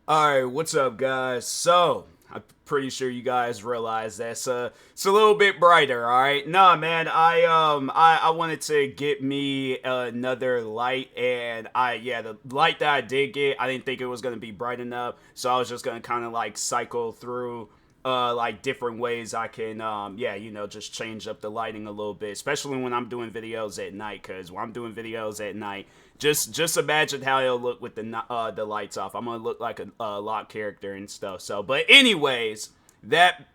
Alright, what's up, guys? So, I'm pretty sure you guys realize that's it's a little bit brighter, alright? Nah, man, I wanted to get me another light, and yeah, the light that I did get, I didn't think it was gonna be bright enough, so I was just gonna kind of like cycle through like different ways I can yeah, just change up the lighting a little bit, especially when I'm doing videos at night, because when I'm doing videos at night, just imagine how it'll look with the lights off. I'm gonna look like a lock character and stuff. So, but anyways, that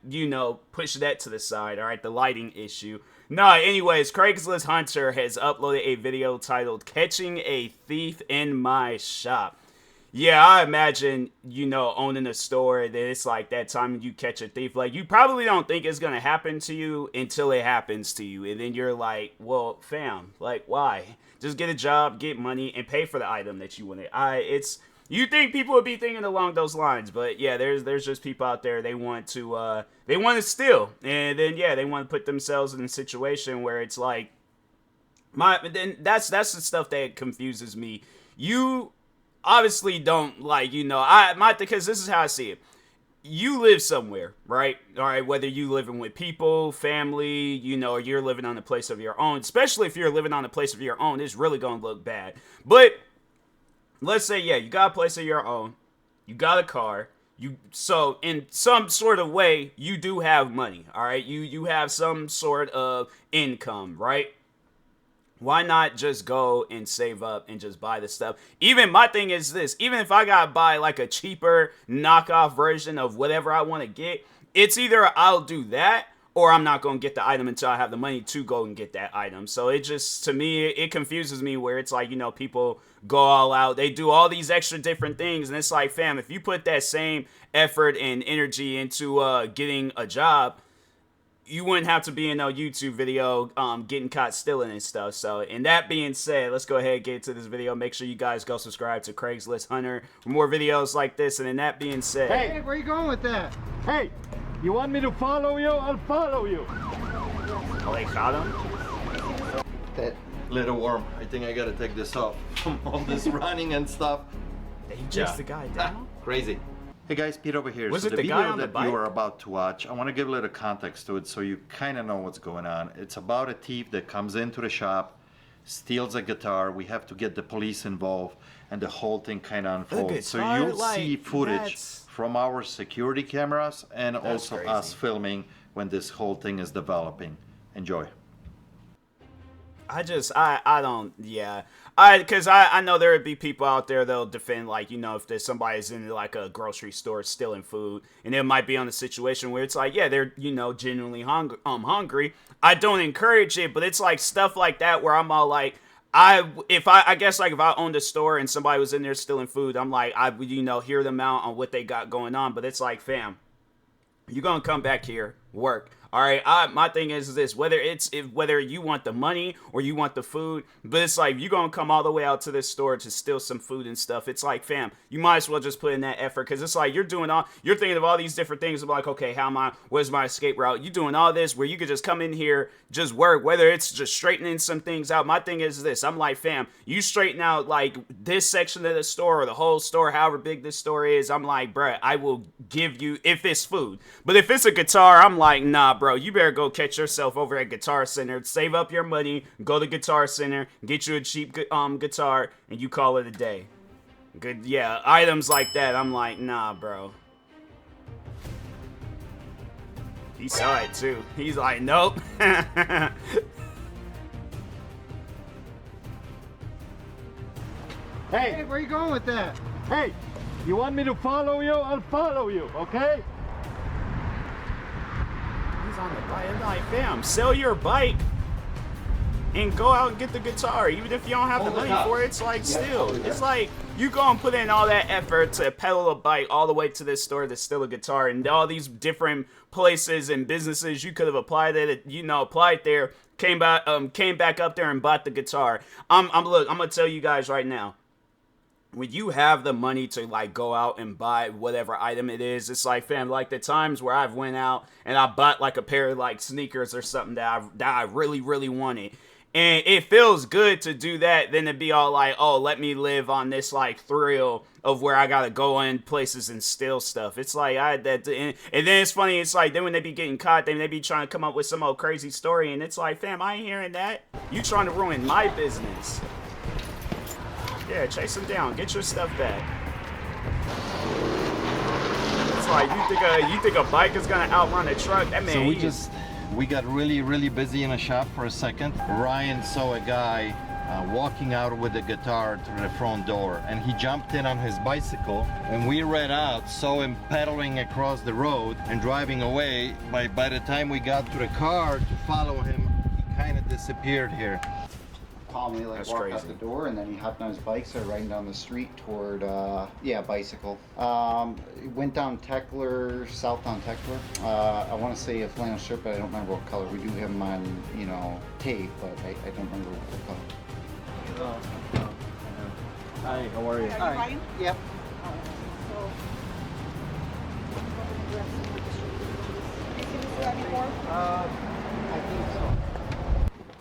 push that to the side. All right, the lighting issue. No, anyways, Craigslist Hunter has uploaded a video titled "Catching a Thief in My Shop." Yeah, I imagine, owning a store, that it's like that time you catch a thief. Like, you probably don't think it's going to happen to you until it happens to you. And then you're like, well, fam, like, why? Just get a job, get money, and pay for the item that you wanted. You think people would be thinking along those lines, but yeah, there's just people out there, they want to steal. And then, yeah, they want to put themselves in a situation where it's like, then that's the stuff that confuses me. You obviously don't because this is how I see it. You live somewhere, right? All right, whether you living with people, family, or you're living on a place of your own. Especially if you're living on a place of your own, it's really gonna look bad. But let's say, yeah, you got a place of your own, you got a car, so in some sort of way you do have money. All right, you have some sort of income, right? Why not just go and save up and just buy the stuff? Even my thing is this, even if I gotta buy like a cheaper knockoff version of whatever I want to get, it's either I'll do that or I'm not gonna get the item until I have the money to go and get that item. So it just, to me, it confuses me where it's like, people go all out, they do all these extra different things, and it's like, fam, if you put that same effort and energy into getting a job, you wouldn't have to be in no YouTube video getting caught stealing and stuff. So, and that being said, let's go ahead and get into this video. Make sure you guys go subscribe to Craigslist Hunter for more videos like this. And then that being said... Hey, where are you going with that? Hey, you want me to follow you? I'll follow you. Oh, they caught him? That little worm. I think I gotta take this off from all this running and stuff. Did he chase the guy down? Crazy. Hey guys, Pete over here. Was so it the video guy on the that bike? you are about to watch, I want to give a little context to it so you kind of know what's going on. It's about a thief that comes into the shop, steals a guitar. We have to get the police involved, and the whole thing kind of unfolds. So you'll see footage from our security cameras and also crazy. us filming when this whole thing is developing. Enjoy. Because I know there would be people out there that'll defend, like, if there's somebody's in like a grocery store stealing food, and it might be on a situation where it's like, yeah, they're, genuinely hungry. I don't encourage it, but it's like stuff like that where I'm all like, I guess like if I owned a store and somebody was in there stealing food, I'm like, I would, hear them out on what they got going on, but it's like, fam, you're gonna come back here, work. All right, my thing is this: whether you want the money or you want the food, but it's like you're gonna come all the way out to this store to steal some food and stuff. It's like, fam, you might as well just put in that effort, because it's like you're thinking of all these different things. I'm like, okay, where's my escape route? You doing all this where you could just come in here, just work, whether it's just straightening some things out. My thing is this: I'm like, fam, you straighten out like this section of the store or the whole store, however big this store is. I'm like, bruh, I will give you, if it's food, but if it's a guitar, I'm like, nah, bro, you better go catch yourself over at Guitar Center, save up your money, go to Guitar Center, get you a cheap guitar, and you call it a day. Good, yeah, items like that, I'm like, nah, bro. He saw it too. He's like, nope. Hey, where are you going with that? hey, you want me to follow you? I'll follow you, okay? He's on the bike. I'm like, fam, sell your bike and go out and get the guitar. Even if you don't have the money for it, it's like, still. It's like, you gonna put in all that effort to pedal a bike all the way to this store to steal a guitar, and all these different places and businesses you could have applied it, applied there, came back up there and bought the guitar. Look, I'm gonna tell you guys right now, when you have the money to like go out and buy whatever item it is, it's like, fam, like the times where I've went out and I bought like a pair of like sneakers or something that I really, really wanted. And it feels good to do that than to be all like, oh, let me live on this like thrill of where I gotta go in places and steal stuff. It's like and then it's funny. It's like then when they be getting caught, then they be trying to come up with some old crazy story, and it's like, fam, I ain't hearing that. You trying to ruin my business? Yeah, chase them down. Get your stuff back. It's like you think a bike is gonna outrun a truck? That man. So we got really busy in a shop for a second. Ryan saw a guy walking out with a guitar to the front door, and he jumped in on his bicycle, and we ran out, saw him pedaling across the road and driving away. By the time we got to the car to follow him, he kind of disappeared here. Calmly like walked out the door, and then he hopped on his bike, started riding down the street toward bicycle. Went down Teckler, south on Teckler. I want to say a flannel shirt, but I don't remember what color. We do have him on, you know, tape, but I don't remember what color. Hi, how are you? Hi. Yep. I think so.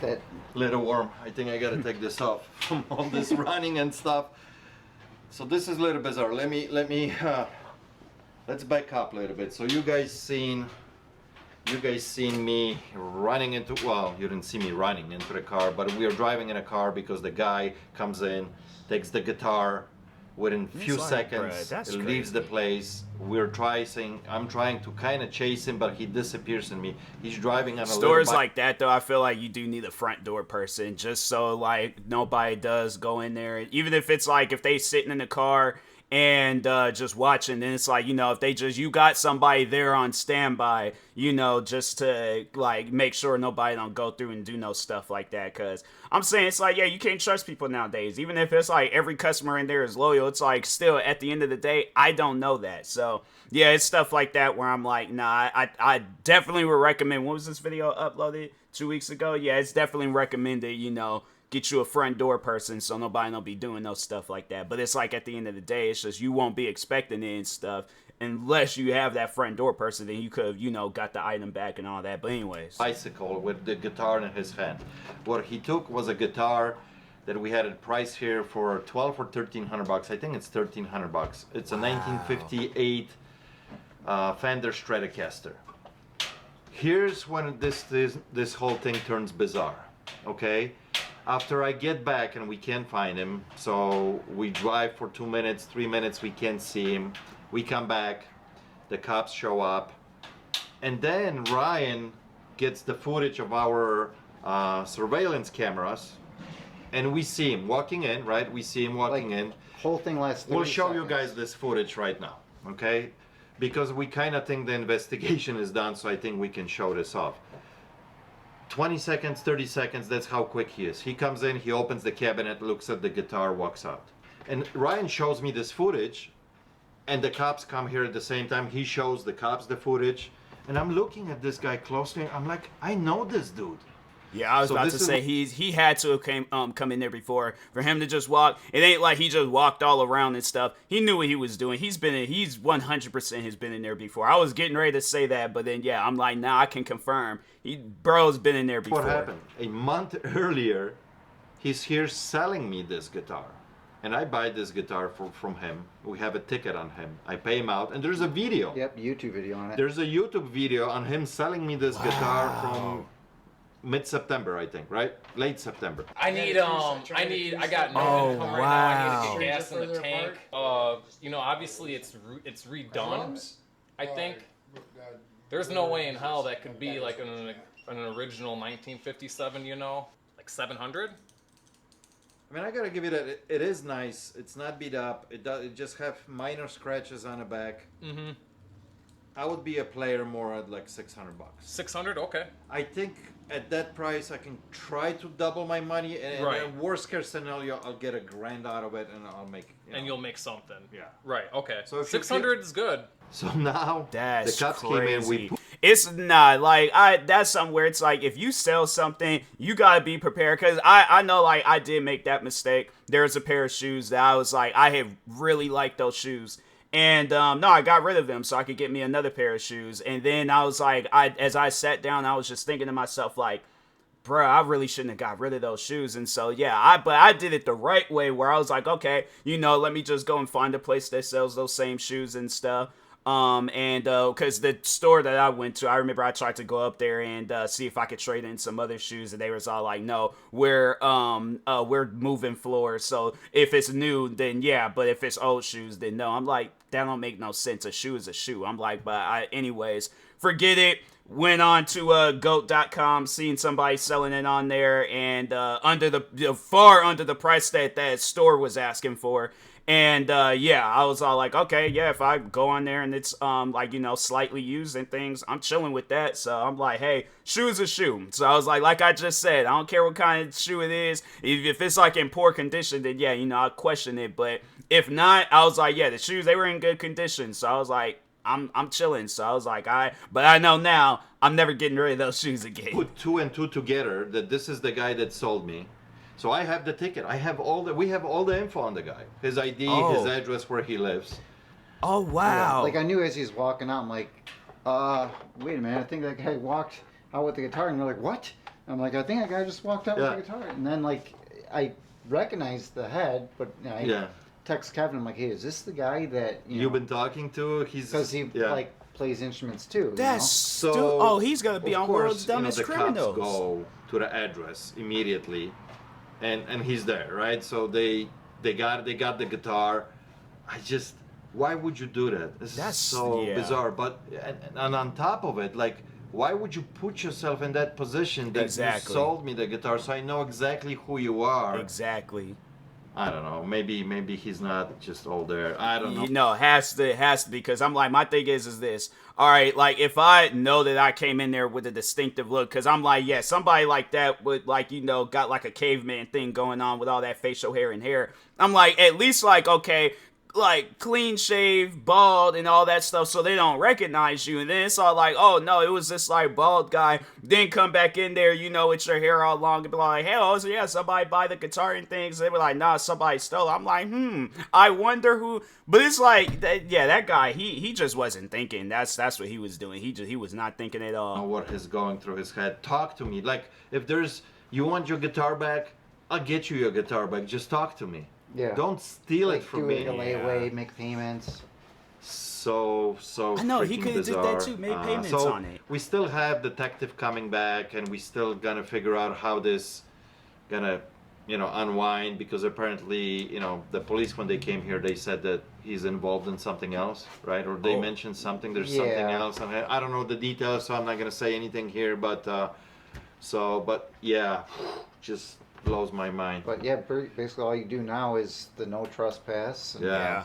That Little warm. I think I gotta take this off from all this running and stuff. So this is a little bizarre. Let's back up a little bit. So you guys seen me running into, well, you didn't see me running into the car, but we are driving in a car because the guy comes in, takes the guitar, within a few seconds, it leaves the place. I'm trying to kind of chase him, but he disappears in me. He's driving on a stores like that, though. I feel like you do need a front door person, just so like nobody does go in there. Even if it's like if they sitting in the car and just watching, then it's like, you know, if they just, you got somebody there on standby, you know, just to like make sure nobody don't go through and do no stuff like that. Cause I'm saying, it's like, yeah, you can't trust people nowadays. Even if it's like every customer in there is loyal, it's like still at the end of the day, I don't know that. So yeah, it's stuff like that where I'm like, nah, I definitely would recommend. What was this video uploaded 2 weeks ago? Yeah, it's definitely recommended, you know, get you a front door person so nobody don't be doing no stuff like that. But it's like at the end of the day, it's just you won't be expecting it and stuff unless you have that front door person. Then you could have, you know, got the item back and all that. But anyways, bicycle with the guitar in his hand. What he took was a guitar that we had it priced here for 12 or 1300 bucks. I think it's 1300 bucks. It's a 1958 Fender Stratocaster. Here's when this whole thing turns bizarre. Okay. After I get back and we can't find him, so we drive for 2 minutes, 3 minutes, we can't see him. We come back, the cops show up, and then Ryan gets the footage of our surveillance cameras, and we see him walking in, right? We see him walking in. whole thing lasts 30 We'll show seconds. you guys this footage right now, okay? Because we kind of think the investigation is done, so I think we can show this off. 20 seconds, 30 seconds, that's how quick he is. He comes in, he opens the cabinet, looks at the guitar, walks out. And Ryan shows me this footage, and the cops come here at the same time. He shows the cops the footage, and I'm looking at this guy closely. I'm like, I know this dude. yeah, I was about to say he had to have come in there before. For him to just walk, it ain't like he just walked all around and stuff. He knew what he was doing. He's 100% has been in there before. I was getting ready to say that, but then yeah, I'm like, nah, I can confirm. Bro's been in there before. What happened? A month earlier, he's here selling me this guitar. And I buy this guitar from him. We have a ticket on him. I pay him out, and there's a video. Yep, YouTube video on it. There's a YouTube video on him selling me this guitar from mid-September, I think, right? Late September. I got no income right now. I need to get gas in the tank. You know, obviously it's redone. I think there's no way in hell that could be like an original 1957. You know, like 700. I mean, I gotta give you that. It is nice. It's not beat up. It just have minor scratches on the back. Mm-hmm. I would be a player more at like 600 bucks. 600, okay. I think at that price I can try to double my money, and Right. in worst case scenario I'll get $1,000 out of it, and I'll make. And you'll make something. Yeah. Right. Okay. So if you 600 is good. So now That's the cops crazy. came in. It's not like that's something where it's like if you sell something, you gotta be prepared. Cause I know like I did make that mistake. There's a pair of shoes that I was like I have really liked those shoes. And no, I got rid of them so I could get me another pair of shoes. And then I was like, as I sat down, I was just thinking to myself like, bro, I really shouldn't have got rid of those shoes. And so, yeah, but I did it the right way where I was like, okay, let me just go and find a place that sells those same shoes and stuff. Cause the store that I went to, I remember I tried to go up there and see if I could trade in some other shoes, and they was all like, no, we're moving floors, so if it's new, then yeah, but if it's old shoes, then no. I'm like, that don't make no sense. A shoe is a shoe. I'm like, anyways, forget it. Went on to goat.com, seeing somebody selling it on there, and far under the price that store was asking for. And yeah, I was all like, okay, yeah, if I go on there and it's slightly used and things, I'm chilling with that. So I'm like, hey, shoe's a shoe. So I was like I just said, I don't care what kind of shoe it is. If it's like in poor condition, then yeah, I'll question it. But if not, I was like, yeah, the shoes, they were in good condition. So I was like, I'm chilling. So I was like, but I know now I'm never getting rid of those shoes again. Put two and two together that this is the guy that sold me. So I have the ticket. We have all the info on the guy. His ID, his address, where he lives. Oh, wow. Yeah, like I knew as he's walking out, I'm like, wait a minute, I think that guy walked out with the guitar. And they're like, what? I'm like, I think that guy just walked out with the guitar. And then like, I recognized the head, but I text Kevin, I'm like, hey, is this the guy that you've been talking to? Because he like plays instruments too. That's so. He's gonna be on World's Dumbest Criminals. The cops go to the address immediately. And he's there, right? So they got the guitar. Why would you do that? That's so bizarre. But and on top of it, like, why would you put yourself in that position that you sold me the guitar so I know exactly who you are? Exactly. I don't know. Maybe he's not just all there. I don't know. No, it has to be, because I'm like, my thing is this. All right, like, if I know that I came in there with a distinctive look, because I'm like, yeah, somebody like that would, like, got like a caveman thing going on with all that facial hair and hair. I'm like, at least, like, okay, like, clean shave, bald, and all that stuff, so they don't recognize you. And then it's all like, oh no, it was this like bald guy. Then come back in there, with your hair all long, and be like, hey, so yeah, somebody buy the guitar and things. They were like, nah, somebody stole it. I'm like, I wonder who. But it's like, that guy, he just wasn't thinking. That's what he was doing. He was not thinking at all. I don't know what is going through his head. Talk to me. Like, if you want your guitar back, I'll get you your guitar back. Just talk to me. Yeah. Don't steal it from me. Do like a layaway, make payments. So I know he could have did that too, made payments on it. We still have detective coming back, and we still gonna figure out how this gonna, unwind, because apparently, the police, when they came here, they said that he's involved in something else, right? Or they mentioned something. There's something else. I don't know the details, so I'm not gonna say anything here. But yeah, just blows my mind. But yeah, basically all you do now is the no trespass. Yeah.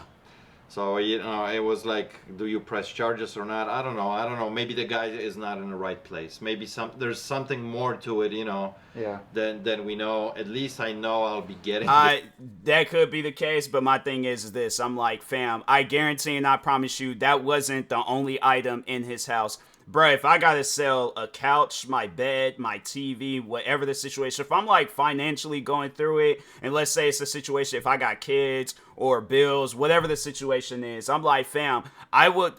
So it was like, do you press charges or not? I don't know. Maybe the guy is not in the right place. Maybe there's something more to it, Yeah. Than we know. At least I know I'll be getting. That could be the case, but my thing is this: I'm like, fam, I guarantee and I promise you that wasn't the only item in his house. Bruh, if I gotta sell a couch, my bed, my TV, whatever the situation, if I'm like financially going through it, and let's say it's a situation, if I got kids or bills, whatever the situation is, I'm like, fam, I would,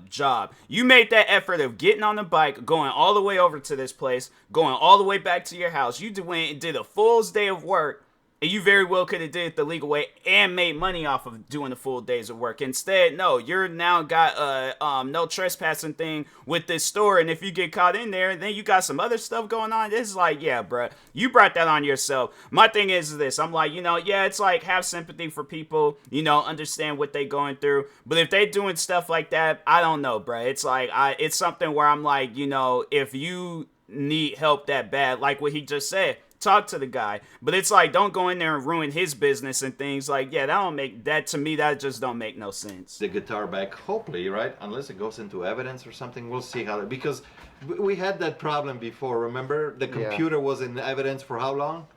job. You made that effort of getting on the bike, going all the way over to this place, going all the way back to your house. You went and did a full day of work. And you very well could have did it the legal way and made money off of doing the full days of work. Instead, no, you're now got a no trespassing thing with this store. And if you get caught in there, then you got some other stuff going on. It's like, yeah, bruh, you brought that on yourself. My thing is this. I'm like, yeah, it's like have sympathy for people, understand what they going through. But if they doing stuff like that, I don't know, bruh. It's like, it's something where I'm like, if you need help that bad, like what he just said, talk to the guy. But it's like, don't go in there and ruin his business and things. Like, yeah, to me that just don't make no sense. The guitar back, hopefully, right? Unless it goes into evidence or something, we'll see how. Because we had that problem before. Remember, the computer was in evidence for how long?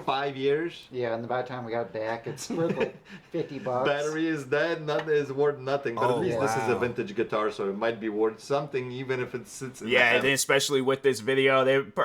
5 years. Yeah, and by the time we got it back, it's worth like $50. Battery is dead, nothing is worth nothing. But Oh, at least this is a wow. vintage guitar, so it might be worth something, even if it sits in the Yeah, and house. then especially with this video,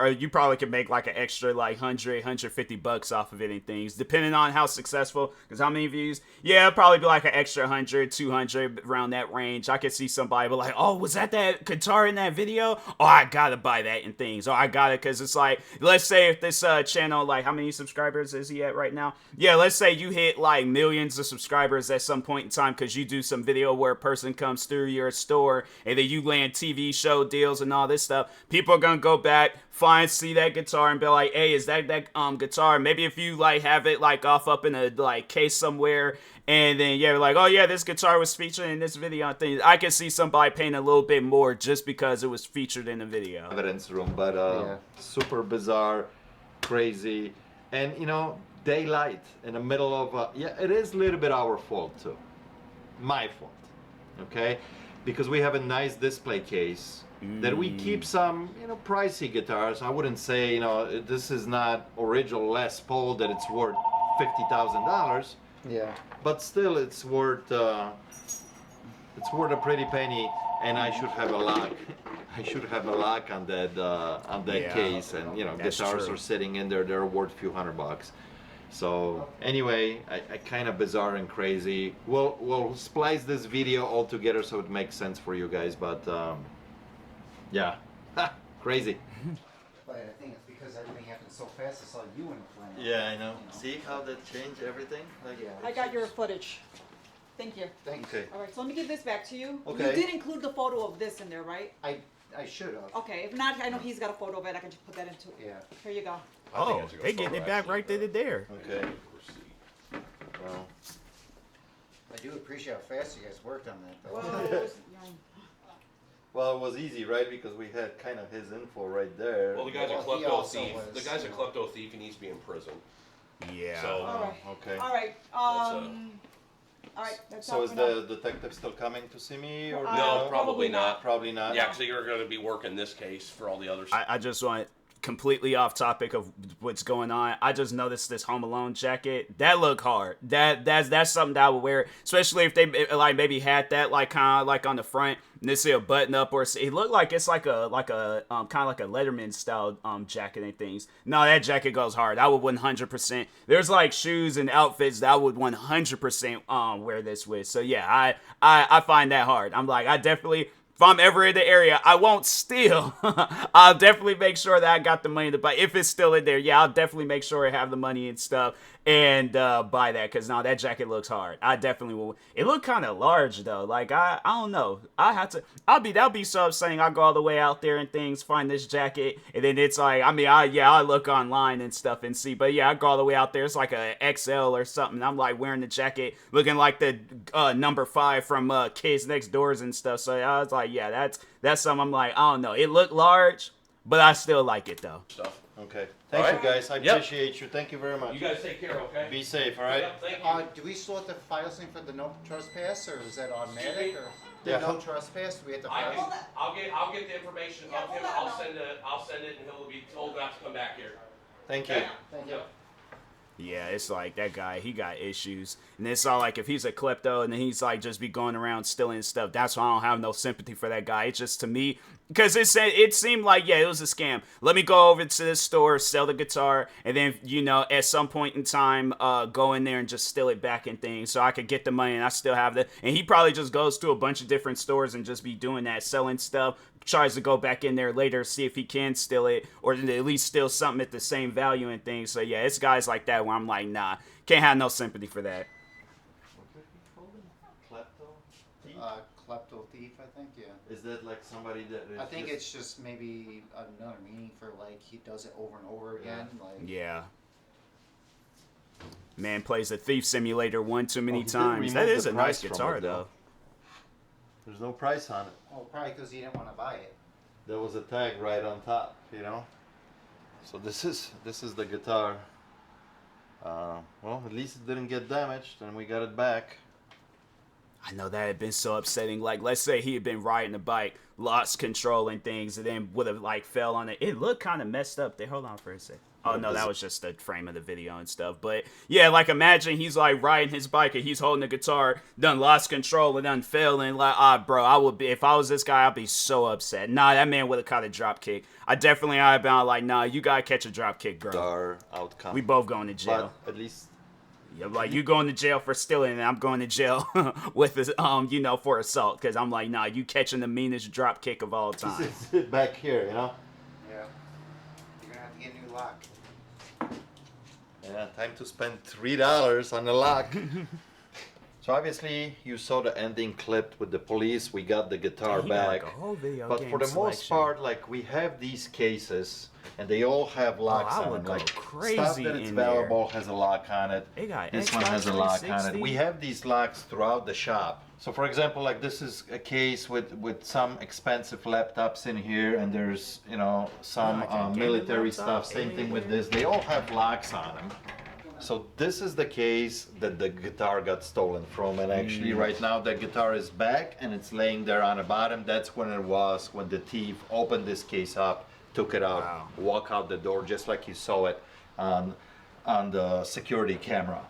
you probably could make like an extra like $100-$150 off of it and things, depending on how successful. Because how many views? Yeah, it'd probably be like an extra 100, 200 around that range. I could see somebody be like, "Oh, was that guitar in that video? Oh, I gotta buy that and things. Oh, I got it." Because it's like, let's say if this channel, like, how many subscribers is he at right now? Yeah, let's say you hit like millions of subscribers at some point in time because you do some video where a person comes through your store and then you land TV show deals and all this stuff. People are gonna go back, see that guitar and be like, "Hey, is that guitar?" Maybe if you like have it like off up in a like case somewhere, and then yeah, like, "Oh yeah, this guitar was featured in this video," and things. I can see somebody paying a little bit more just because it was featured in the video. Evidence room, but super bizarre, crazy, and you know, daylight in the middle of yeah, it is a little bit our fault too, my fault, okay, because we have a nice display case that we keep some, you know, pricey guitars. I wouldn't say, you know, this is not original Les Paul that it's worth $50,000. Yeah. But still, it's worth a pretty penny, and I should have a lock. I should have a lock on that Yeah, case, and you know, that's guitars true. are sitting in there. They're worth a few $100. So anyway, I kind of bizarre and crazy. We'll splice this video all together so it makes sense for you guys. But yeah, crazy. But I think it's because everything happened so fast. I saw you in the front. Yeah, I know. See how that changed everything? Like, Yeah. I got your footage. Thank you. Thanks. Okay. All right, so let me give this back to you. Okay. You did include the photo of this in there, right? I should have. Okay, if not, I know he's got a photo of it. I can just put that into. Yeah. Here you go. Oh, they getting it back right then and there. Okay. Well, I do appreciate how fast you guys worked on that, though. Well, it was, you know, well, it was easy, right? Because we had kind of his info right there. Well, the guy's Well, a he klepto also thief. was, The guy's a you know. klepto thief. He needs to be in prison. Yeah. So, all right. Okay. All right. All right. That's So all is for now. the detective still coming to see me, or No, no, no? probably not. Probably not. Yeah, because you're going to be working this case for all the others. I just want, completely off topic of what's going on, I just noticed this Home Alone jacket. That look hard. That's something that I would wear, especially if they like maybe had that like kind of like on the front and they see a button up, or it looked like it's like a kind of like a Letterman style jacket and things. No, that jacket goes hard. I would 100%. There's like shoes and outfits that I would 100% wear this with. So yeah, I find that hard. I'm like, I definitely, if I'm ever in the area, I won't steal. I'll definitely make sure that I got the money to buy. If it's still in there, yeah, I'll definitely make sure I have the money and stuff and buy that. Because now that jacket looks hard. I definitely will. It looked kind of large though. Like I don't know. That'll be so upsetting. I go all the way out there and things, find this jacket, and then it's like, I look online and stuff and see. But yeah, I go all the way out there. It's like a XL or something. I'm like wearing the jacket, looking like the number 5 from Kids Next Doors and stuff. So I was like, yeah, that's something. I'm like, I don't know. It looked large, but I still like it though. Stuff. Okay. Thank All you right. guys. I Yep. appreciate you. Thank you very much. You guys take care, okay? Be safe. All right. Yep, thank you. Do we still have to file something for the no trespass, or is that automatic? Excuse me? Or Yeah. the no trespass? Do we have to I file? can, I'll get the information Yeah, of him. hold on. I'll send it, and he'll be told not to come back here. Thank you. Okay? Thank you. Yep. Yeah, it's like that guy, he got issues. And it's all like if he's a klepto and then he's like just be going around stealing stuff, that's why I don't have no sympathy for that guy. It's just to me, because it seemed like, yeah, it was a scam. Let me go over to this store, sell the guitar, and then, you know, at some point in time, go in there and just steal it back and things so I could get the money and I still have the. And he probably just goes to a bunch of different stores and just be doing that, selling stuff. Tries to go back in there later, see if he can steal it, or at least steal something at the same value and things. So yeah, it's guys like that where I'm like, nah, can't have no sympathy for that. Klepto thief, I think, yeah. Is that like somebody that is I think just- it's just maybe another meaning for like he does it over and over again. Like Yeah. Man plays the Thief Simulator one too many Well, he did times. That remove is the a nice price from guitar it, though. There's no price on it. oh, probably because he didn't want to buy it. There was a tag right on top, you know. So this is the guitar. Well, at least it didn't get damaged, and we got it back. I know that had been so upsetting. Like, let's say he had been riding a bike, lost control and things, and then would have like fell on it. It looked kind of messed up there. Hold on for a sec. Oh no, that was just the frame of the video and stuff. But yeah, like imagine he's like riding his bike and he's holding the guitar, done lost control and done fell, and like, bro, I would be, if I was this guy, I'd be so upset. Nah, that man would have caught a drop kick. I definitely I'd been like, nah, you gotta catch a drop kick, bro. Our outcome. We both going to jail. But at least. Yeah, like you going to jail for stealing, and I'm going to jail with this, you know, for assault. Because I'm like, nah, you catching the meanest drop kick of all time. Sit back here, you know. Yeah. You're gonna have to get a new lock. Yeah, time to spend $3 on the lock. So obviously you saw the ending clip with the police. We got the guitar back. But for the most part, like we have these cases and they all have locks on them. Like stuff that it's valuable has a lock on it. This one has a lock on it. We have these locks throughout the shop. So for example, like this is a case with some expensive laptops in here, and there's, you know, some military stuff. Same thing with this. They all have locks on them. So this is the case that the guitar got stolen from, and actually right now the guitar is back and it's laying there on the bottom. That's when it was, when the thief opened this case up, took it out, walk out the door just like you saw it on the security camera.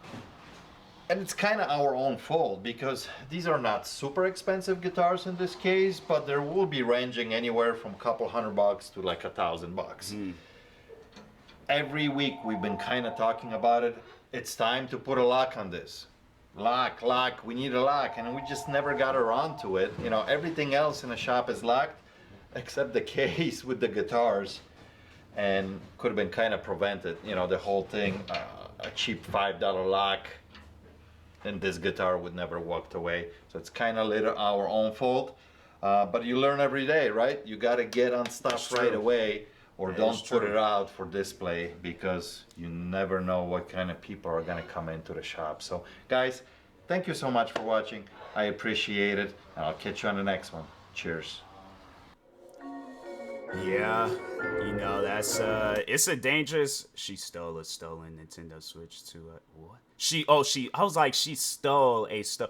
And it's kind of our own fault because these are not super expensive guitars in this case, but there will be ranging anywhere from a couple $100 to like $1,000. Every week we've been kind of talking about it. It's time to put a lock on this. Lock, we need a lock, and we just never got around to it. You know, everything else in the shop is locked except the case with the guitars, and could have been kind of prevented. You know, the whole thing, a cheap $5 lock, and this guitar would never walked away. So it's kind of later our own fault, but you learn every day, right? You got to get on stuff right away, or don't put it out for display, because you never know what kind of people are going to come into the shop. So guys, thank you so much for watching. I appreciate it, and I'll catch you on the next one. Cheers. Yeah, you know, that's it's a dangerous. She stole a stolen Nintendo Switch to what? She I was like, she sold a stole.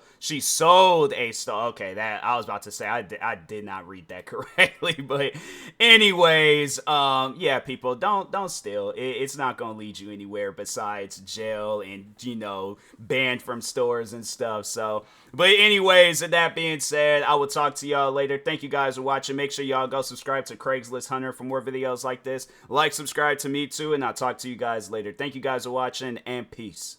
Okay, that I was about to say, I did not read that correctly, but anyways, yeah, people, don't steal. It's not gonna lead you anywhere besides jail and, you know, banned from stores and stuff. So, but anyways, with that being said, I will talk to y'all later. Thank you guys for watching. Make sure y'all go subscribe to Craigslist Hunter for more videos like this. Like, subscribe to me too, and I'll talk to you guys later. Thank you guys for watching, and peace.